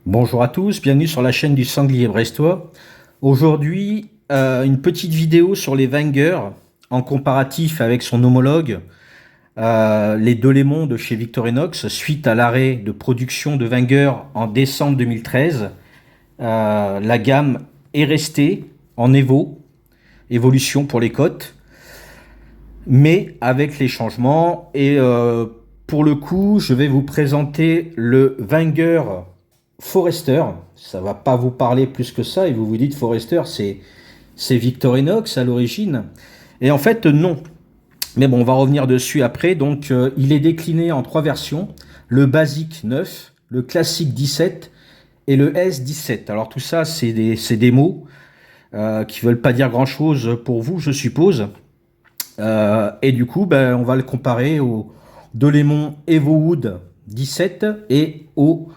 Bonjour à tous, bienvenue sur la chaîne du Sanglier Brestois. Aujourd'hui, une petite vidéo sur les Wenger en comparatif avec son homologue, les Delémont de chez Victorinox, suite à l'arrêt de production de Wenger en décembre 2013. La gamme est restée en évolution pour les côtes, mais avec les changements. Et pour le coup, je vais vous présenter le Wenger Forester. Ça va pas vous parler plus que ça, et vous vous dites Forester, c'est Victorinox à l'origine. Et en fait, non. Mais bon, on va revenir dessus après. Donc, il est décliné en trois versions: le Basic 9, le Classic 17 et le S17. Alors, tout ça, c'est des mots qui veulent pas dire grand-chose pour vous, je suppose. Et du coup, ben, on va le comparer au Delémont Evowood 17 et au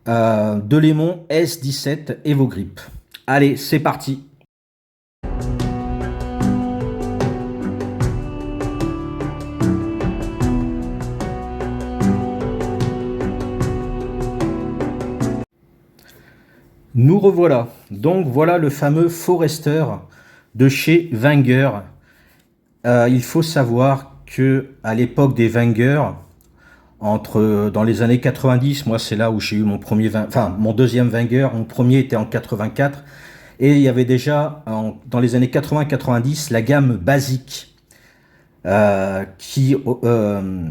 Delémont S17 EvoGrip. Allez, c'est parti. Nous revoilà. Donc voilà le fameux Forester de chez Wenger. Il faut savoir que à l'époque des Wenger, dans les années 90, moi c'est là où j'ai eu mon deuxième Wenger. Mon premier était en 84, et il y avait déjà dans les années 80-90 la gamme basique, euh, qui, euh,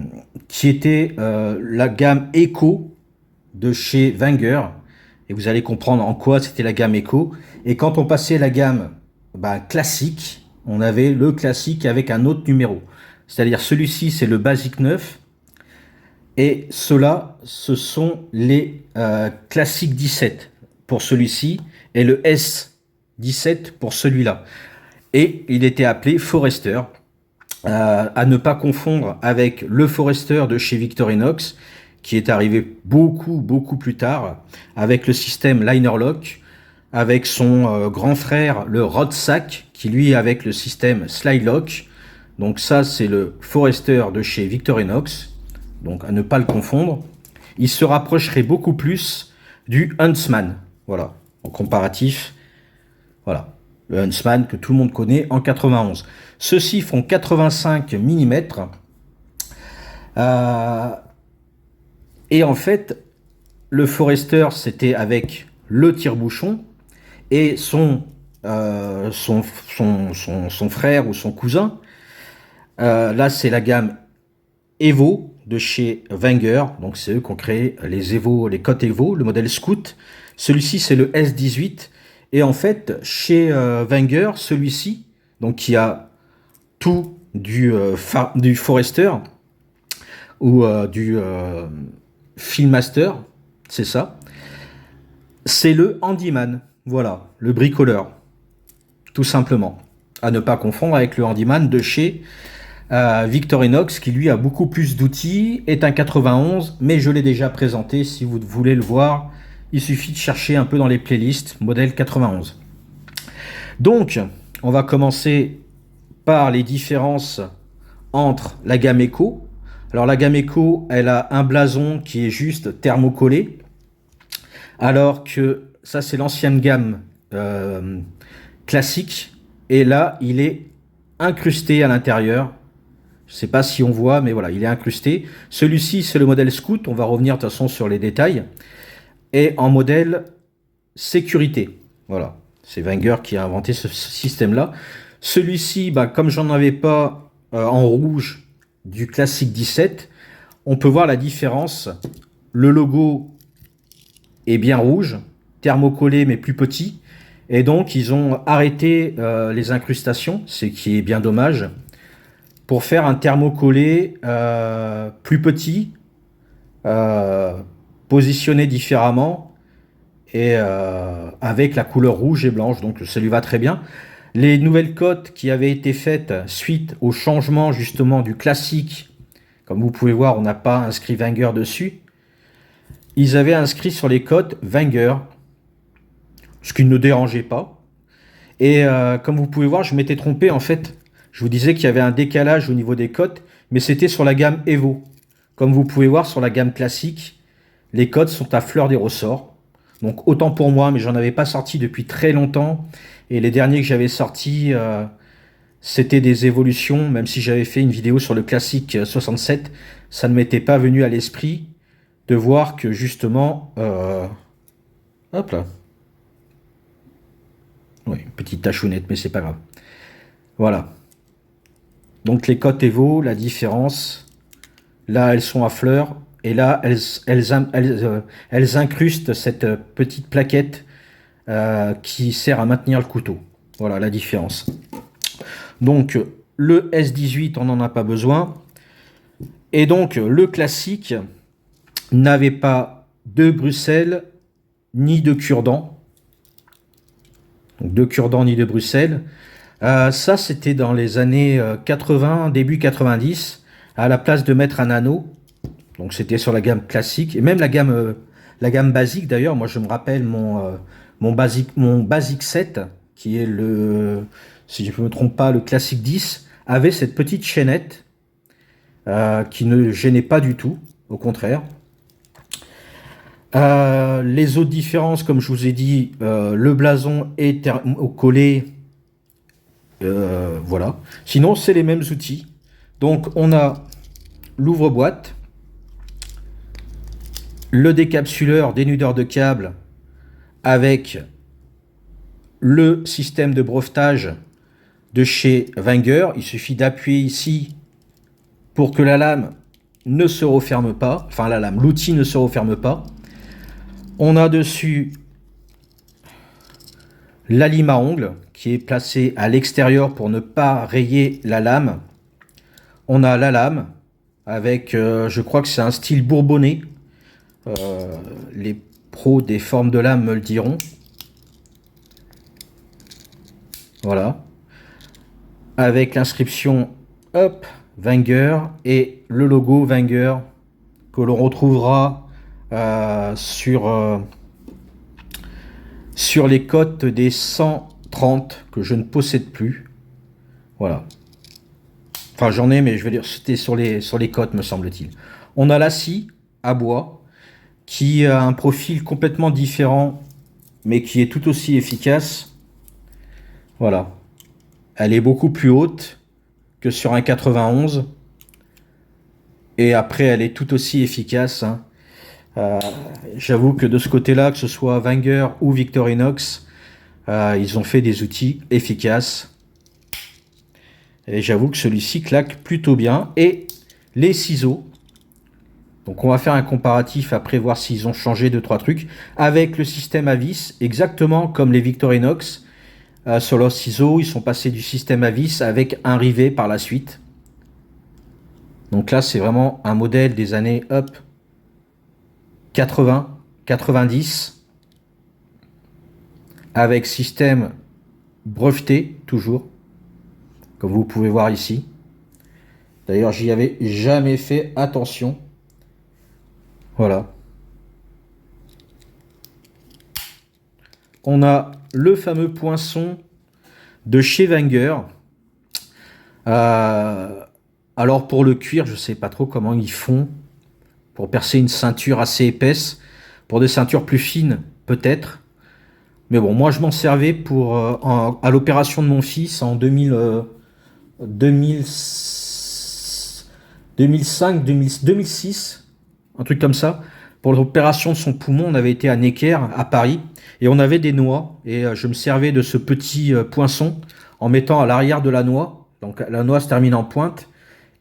qui était la gamme Eco de chez Wenger. Et vous allez comprendre en quoi c'était la gamme Eco. Et quand on passait la gamme classique, on avait le classique avec un autre numéro. C'est-à-dire celui-ci, c'est le Basic 9. Et ceux-là, ce sont les classiques 17 pour celui-ci et le S17 pour celui-là. Et il était appelé Forester, à ne pas confondre avec le Forester de chez Victorinox, qui est arrivé beaucoup plus tard, avec le système Liner Lock, avec son grand frère, le Rodsack, qui lui avec le système Slide Lock. Donc ça, c'est le Forester de chez Victorinox, donc à ne pas le confondre. Il se rapprocherait beaucoup plus du Huntsman, voilà, en comparatif, voilà, le Huntsman que tout le monde connaît en 91. Ceux-ci font 85 mm. Euh, et en fait, le Forester, c'était avec le tire-bouchon, et son frère ou son cousin. Là, c'est la gamme Evo de chez Wenger. Donc, c'est eux qui ont créé les Evo, les cotes Evo, le modèle Scout. Celui-ci, c'est le S18. Et en fait, chez Wenger, celui-ci, donc qui a tout du Forester ou du Filmmaster, c'est ça. C'est le handyman, voilà, le bricoleur, tout simplement. À ne pas confondre avec le handyman de chez Victorinox, qui lui a beaucoup plus d'outils, est un 91, mais je l'ai déjà présenté. Si vous voulez le voir, il suffit de chercher un peu dans les playlists, modèle 91. Donc, on va commencer par les différences entre la gamme Eco. Alors la gamme Eco, elle a un blason qui est juste thermocollé, alors que ça c'est l'ancienne gamme euh, classique, et là il est incrusté à l'intérieur. Je ne sais pas si on voit, mais voilà, il est incrusté. Celui-ci c'est le modèle Scout, on va revenir de toute façon sur les détails, et en modèle sécurité. Voilà, c'est Wenger qui a inventé ce système-là. Celui-ci, comme j'en avais pas en rouge du classique 17, on peut voir la différence. Le logo est bien rouge, thermocollé mais plus petit. Et donc ils ont arrêté les incrustations, ce qui est bien dommage, pour faire un thermocollé plus petit, euh, positionné différemment, et avec la couleur rouge et blanche. Donc ça lui va très bien. Les nouvelles cotes qui avaient été faites suite au changement justement du classique, comme vous pouvez voir, on n'a pas inscrit Wenger dessus. Ils avaient inscrit sur les cotes Wenger, ce qui ne dérangeait pas. Et comme vous pouvez voir, je m'étais trompé en fait. Je vous disais qu'il y avait un décalage au niveau des cotes, mais c'était sur la gamme Evo. Comme vous pouvez voir sur la gamme classique, les cotes sont à fleur des ressorts. Donc autant pour moi, mais j'en avais pas sorti depuis très longtemps. Et les derniers que j'avais sortis, c'était des évolutions. Même si j'avais fait une vidéo sur le classique 67, ça ne m'était pas venu à l'esprit de voir que justement... hop là. Oui, petite tachounette, mais c'est pas grave. Voilà. Donc les cotes Evo, la différence, là elles sont à fleurs, et là elles incrustent cette petite plaquette qui sert à maintenir le couteau. Voilà la différence. Donc le S18, on n'en a pas besoin. Et donc le classique n'avait pas de Bruxelles ni de cure-dent. Donc de cure-dent ni de Bruxelles. Ça, c'était dans les années 80, début 90, à la place de mettre un anneau. Donc c'était sur la gamme classique, et même la gamme basique d'ailleurs. Moi, je me rappelle mon Basic 7, qui est le, si je ne me trompe pas, le classique 10, avait cette petite chaînette qui ne gênait pas du tout, au contraire. Les autres différences, comme je vous ai dit, le blason est collé. Voilà. Sinon, c'est les mêmes outils. Donc, on a l'ouvre-boîte, le décapsuleur, dénudeur de câble avec le système de brevetage de chez Wenger. Il suffit d'appuyer ici pour que la lame ne se referme pas. Enfin, la lame, l'outil ne se referme pas. On a dessus la lime à ongles qui est placée à l'extérieur pour ne pas rayer la lame. On a la lame avec, je crois que c'est un style bourbonnais. Les pros des formes de lame me le diront. Voilà. Avec l'inscription hop, Wenger et le logo Wenger que l'on retrouvera sur les cotes des 130 que je ne possède plus. Voilà. Enfin, j'en ai, mais je veux dire, c'était sur les cotes, me semble-t-il. On a la scie à bois qui a un profil complètement différent, mais qui est tout aussi efficace. Voilà. Elle est beaucoup plus haute que sur un 91. Et après, elle est tout aussi efficace. Hein. J'avoue que de ce côté-là, que ce soit Wenger ou Victorinox, ils ont fait des outils efficaces. Et j'avoue que celui-ci claque plutôt bien. Et les ciseaux. Donc on va faire un comparatif après, voir s'ils ont changé 2-3 trucs. Avec le système à vis, exactement comme les Victorinox. Sur leurs ciseaux, ils sont passés du système à vis avec un rivet par la suite. Donc là, c'est vraiment un modèle des années 80, 90, avec système breveté, toujours, comme vous pouvez voir ici. D'ailleurs, j'y avais jamais fait attention. Voilà. On a le fameux poinçon de chez Wenger. Alors pour le cuir, je sais pas trop comment ils font pour percer une ceinture assez épaisse. Pour des ceintures plus fines, peut-être. Mais bon, moi je m'en servais pour à l'opération de mon fils en 2005, un truc comme ça. Pour l'opération de son poumon, on avait été à Necker, à Paris, et on avait des noix. Et je me servais de ce petit poinçon en mettant à l'arrière de la noix. Donc la noix se termine en pointe.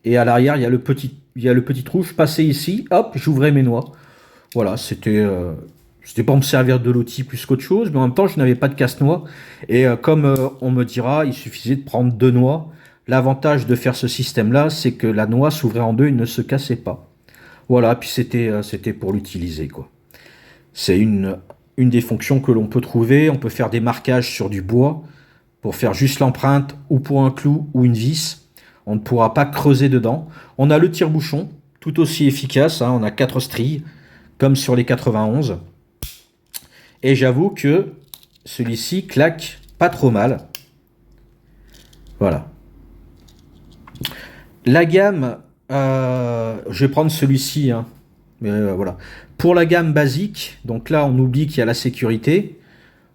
Et à l'arrière, il y a le petit trou. Je passais ici, hop, j'ouvrais mes noix. Voilà, c'était pour me servir de l'outil plus qu'autre chose, mais en même temps, je n'avais pas de casse-noix. Et comme on me dira, il suffisait de prendre 2 noix. L'avantage de faire ce système-là, c'est que la noix s'ouvrait en deux et ne se cassait pas. Voilà, puis c'était pour l'utiliser, quoi. C'est une des fonctions que l'on peut trouver. On peut faire des marquages sur du bois pour faire juste l'empreinte ou pour un clou ou une vis. On ne pourra pas creuser dedans. On a le tire-bouchon, tout aussi efficace. Hein, on a 4 stries, comme sur les 91. Et j'avoue que celui-ci claque pas trop mal. Voilà. La gamme, je vais prendre celui-ci. Hein, mais voilà. Pour la gamme basique, donc là on oublie qu'il y a la sécurité.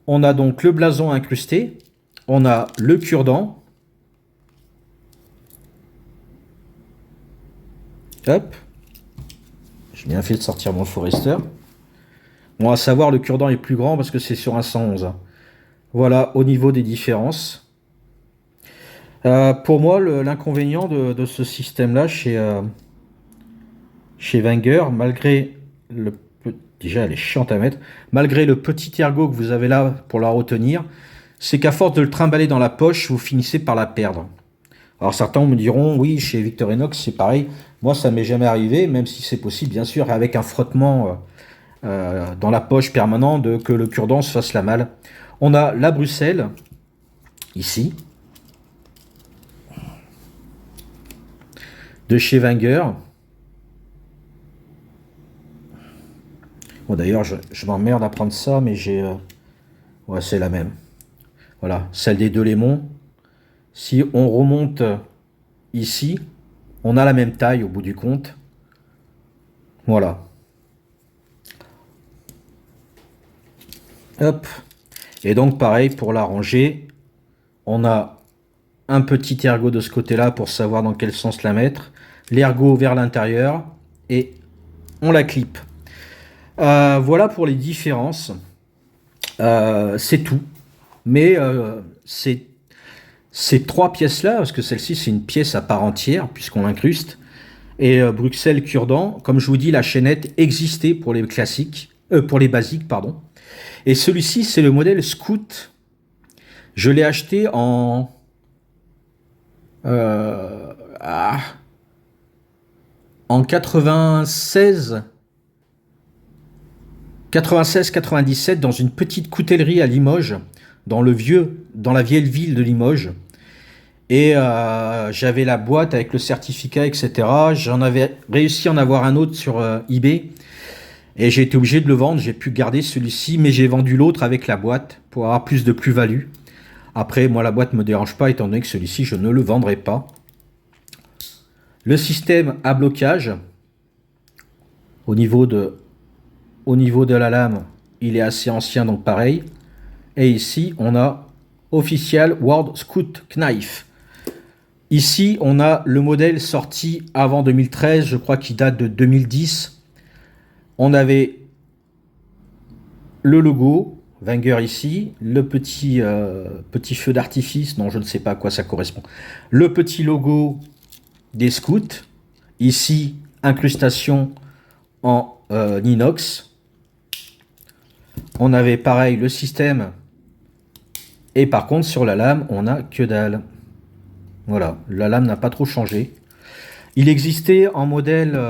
On a donc le blason incrusté, on a le cure-dent. Hop, j'ai bien fait de sortir mon Forester. Bon, à savoir, le cure-dent est plus grand parce que c'est sur un 111. Voilà, au niveau des différences. Pour moi, l'inconvénient de ce système-là chez Wenger, malgré le... Déjà, elle est chiante à mettre. Malgré le petit ergot que vous avez là pour la retenir, c'est qu'à force de le trimballer dans la poche, vous finissez par la perdre. Alors certains me diront, oui, chez Victorinox, c'est pareil. Moi, ça m'est jamais arrivé, même si c'est possible, bien sûr, avec un frottement dans la poche permanent, que le cure-dent se fasse la malle. On a la Bruxelles, ici, de chez Wenger. Bon, d'ailleurs, je m'emmerde à prendre ça, mais j'ai... ouais, c'est la même. Voilà, celle des Delémont. Si on remonte ici, on a la même taille au bout du compte. Voilà. Hop. Et donc, pareil, pour la ranger, on a un petit ergot de ce côté-là pour savoir dans quel sens la mettre. L'ergot vers l'intérieur et on la clip. Voilà pour les différences. C'est tout. Mais ces trois pièces-là, parce que celle-ci c'est une pièce à part entière puisqu'on l'incruste, et Bruxelles cure-dent, comme je vous dis, la chaînette existait pour les classiques, pour les basiques, pardon. Et celui-ci c'est le modèle Scout. Je l'ai acheté euh, ah, en 96-97 dans une petite coutellerie à Limoges, dans la vieille ville de Limoges. Et j'avais la boîte avec le certificat, etc. J'en avais réussi à en avoir un autre sur eBay. Et j'ai été obligé de le vendre. J'ai pu garder celui-ci, mais j'ai vendu l'autre avec la boîte pour avoir plus de plus-value. Après, moi, la boîte ne me dérange pas, étant donné que celui-ci, je ne le vendrai pas. Le système à blocage, au niveau de la lame, il est assez ancien, donc pareil. Et ici, on a Official World Scout Knife. Ici, on a le modèle sorti avant 2013, je crois qu'il date de 2010. On avait le logo, Wenger ici, le petit feu d'artifice, non, je ne sais pas à quoi ça correspond. Le petit logo des scouts. Ici, incrustation en inox. On avait pareil le système. Et par contre, sur la lame, on a que dalle. Voilà, la lame n'a pas trop changé. Il existait en modèle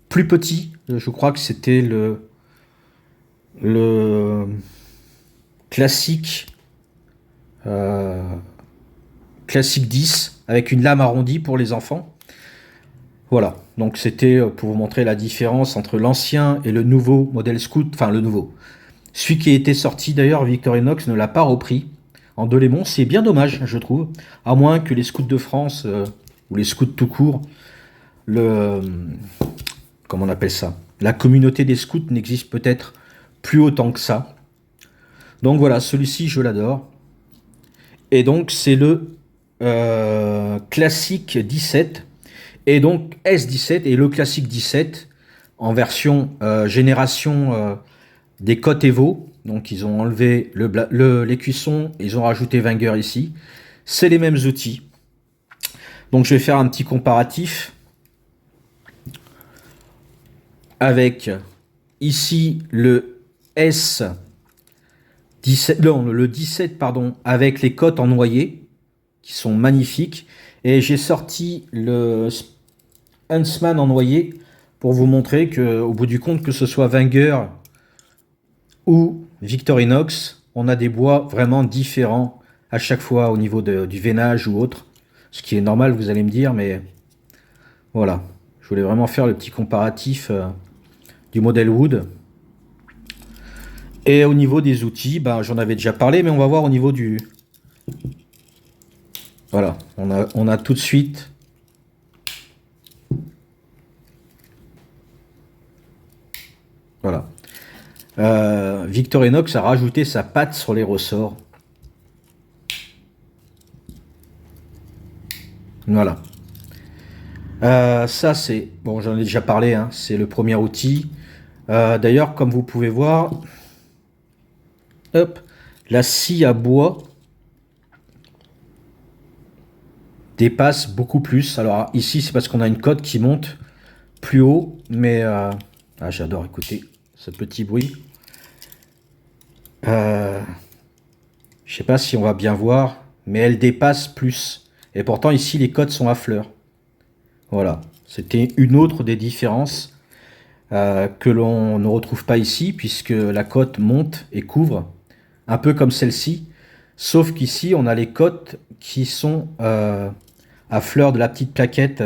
plus petit. Je crois que c'était le classique, classique 10 avec une lame arrondie pour les enfants. Voilà, donc c'était pour vous montrer la différence entre l'ancien et le nouveau modèle Scout, enfin le nouveau. Celui qui était sorti d'ailleurs, Victorinox ne l'a pas repris en Delémont, c'est bien dommage je trouve, à moins que les scouts de France ou les scouts tout court, comment on appelle ça, la communauté des scouts n'existe peut-être plus autant que ça. Donc voilà, celui-ci je l'adore. Et donc c'est le classique 17 et donc S17 et le classique 17 en version génération des cotes Evo. Donc ils ont enlevé les cuissons, ils ont rajouté Wenger ici. C'est les mêmes outils. Donc je vais faire un petit comparatif avec ici le S17, non, le 17 pardon, avec les cotes en noyer qui sont magnifiques. Et j'ai sorti le Huntsman en noyer pour vous montrer que, au bout du compte, que ce soit Wenger ou Victorinox, on a des bois vraiment différents à chaque fois au niveau du veinage ou autre. Ce qui est normal, vous allez me dire, mais voilà. Je voulais vraiment faire le petit comparatif du modèle Wood. Et au niveau des outils, ben, j'en avais déjà parlé, mais on va voir au niveau du... Voilà, on a tout de suite Voilà. Victorinox a rajouté sa patte sur les ressorts. Voilà. Ça, c'est... Bon, j'en ai déjà parlé, hein, c'est le premier outil. D'ailleurs, comme vous pouvez voir, hop, la scie à bois dépasse beaucoup plus. Alors ici, c'est parce qu'on a une cote qui monte plus haut, mais... Ah, j'adore écouter ce petit bruit. Je sais pas si on va bien voir, mais elle dépasse plus. Et pourtant, ici, les cotes sont à fleur. Voilà. C'était une autre des différences que l'on ne retrouve pas ici, puisque la cote monte et couvre, un peu comme celle-ci. Sauf qu'ici, on a les cotes qui sont à fleur de la petite plaquette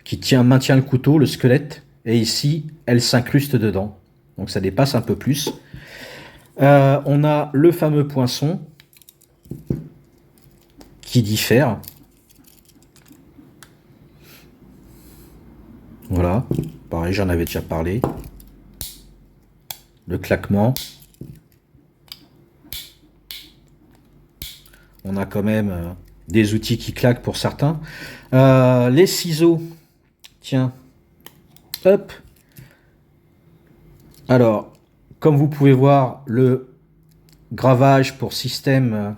qui maintient le couteau, le squelette. Et ici, elle s'incruste dedans. Donc ça dépasse un peu plus. On a le fameux poinçon qui diffère. Voilà, pareil, j'en avais déjà parlé. Le claquement. On a quand même des outils qui claquent pour certains. Les ciseaux. Tiens. Hop. Alors, comme vous pouvez voir, le gravage pour système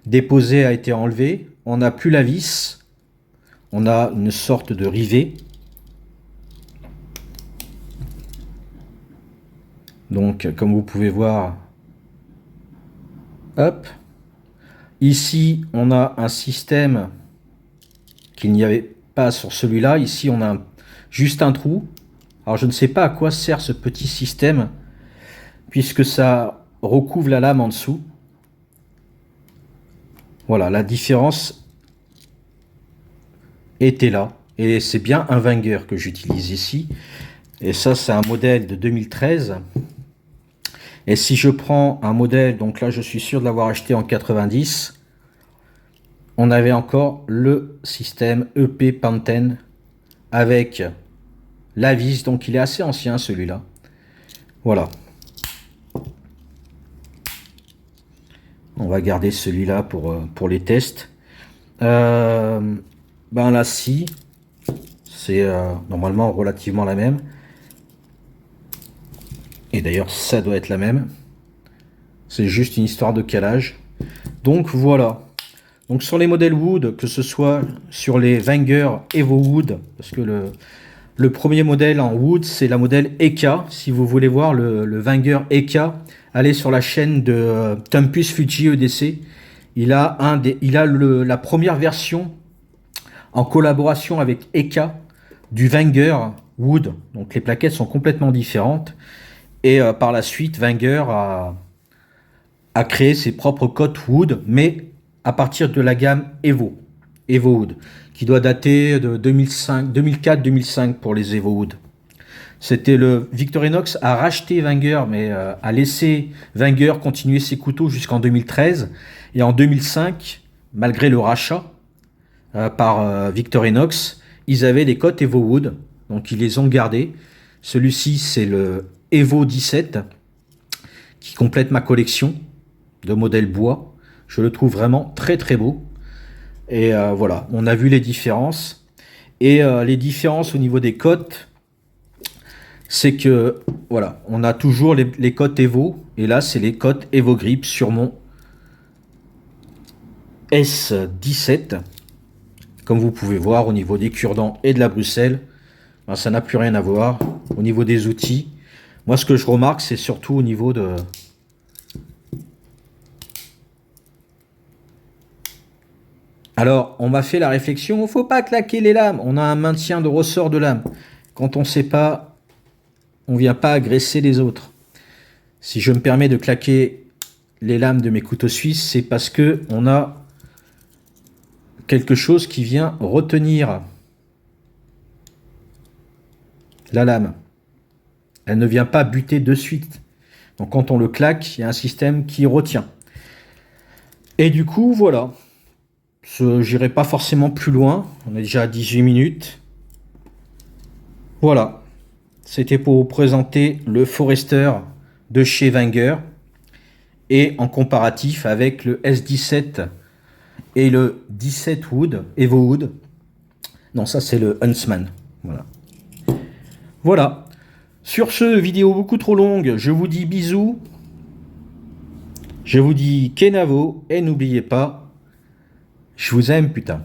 déposé a été enlevé. On n'a plus la vis. On a une sorte de rivet. Donc, comme vous pouvez voir, hop. Ici, on a un système qu'il n'y avait pas sur celui-là. Ici, on a juste un trou. Alors, je ne sais pas à quoi sert ce petit système, puisque ça recouvre la lame en dessous. Voilà, la différence était là. Et c'est bien un Wenger que j'utilise ici. Et ça, c'est un modèle de 2013. Et si je prends un modèle, donc là, je suis sûr de l'avoir acheté en 90, on avait encore le système EP Pantene avec la vis. Donc, il est assez ancien, celui-là. Voilà. On va garder celui-là pour les tests. Ben la scie, c'est normalement relativement la même. Et d'ailleurs, ça doit être la même. C'est juste une histoire de calage. Donc voilà. Donc sur les modèles Wood, que ce soit sur les Wenger Evo Wood, parce que le premier modèle en Wood, c'est la modèle Eka. Si vous voulez voir le Wenger Eka, allez sur la chaîne de Tempus Fuji EDC. Il a, la première version en collaboration avec Eka du Wenger Wood. Donc les plaquettes sont complètement différentes. Et par la suite, Wenger a créé ses propres cotes Wood, mais à partir de la gamme Evo Wood, qui doit dater de 2004-2005 pour les Evo Wood. C'était le Victorinox a racheté Wenger, mais a laissé Wenger continuer ses couteaux jusqu'en 2013. Et en 2005, malgré le rachat par Victorinox, ils avaient les cotes Evo Wood, donc ils les ont gardés. Celui-ci, c'est le Evo 17, qui complète ma collection de modèles bois. Je le trouve vraiment très très beau. Et voilà, on a vu les différences. Et les différences au niveau des cotes, c'est que voilà, on a toujours les cotes Evo. Et là, c'est les cotes Evo Grip sur mon S17. Comme vous pouvez voir, au niveau des cure-dents et de la Bruxelles, ben, ça n'a plus rien à voir. Au niveau des outils, moi ce que je remarque, c'est surtout au niveau de... Alors, on m'a fait la réflexion, il ne faut pas claquer les lames. On a un maintien de ressort de lame. Quand on ne sait pas, on ne vient pas agresser les autres. Si je me permets de claquer les lames de mes couteaux suisses, c'est parce que on a quelque chose qui vient retenir la lame. Elle ne vient pas buter de suite. Donc quand on le claque, il y a un système qui retient. Et du coup, voilà. J'irai pas forcément plus loin. On est déjà à 18 minutes. Voilà. C'était pour vous présenter le Forester de chez Wenger et en comparatif avec le S17 et le 17 Wood, Evo Wood. Non, ça c'est le Huntsman. Voilà. Voilà. Sur ce, vidéo beaucoup trop longue, je vous dis bisous. Je vous dis Kenavo et n'oubliez pas, je vous aime putain.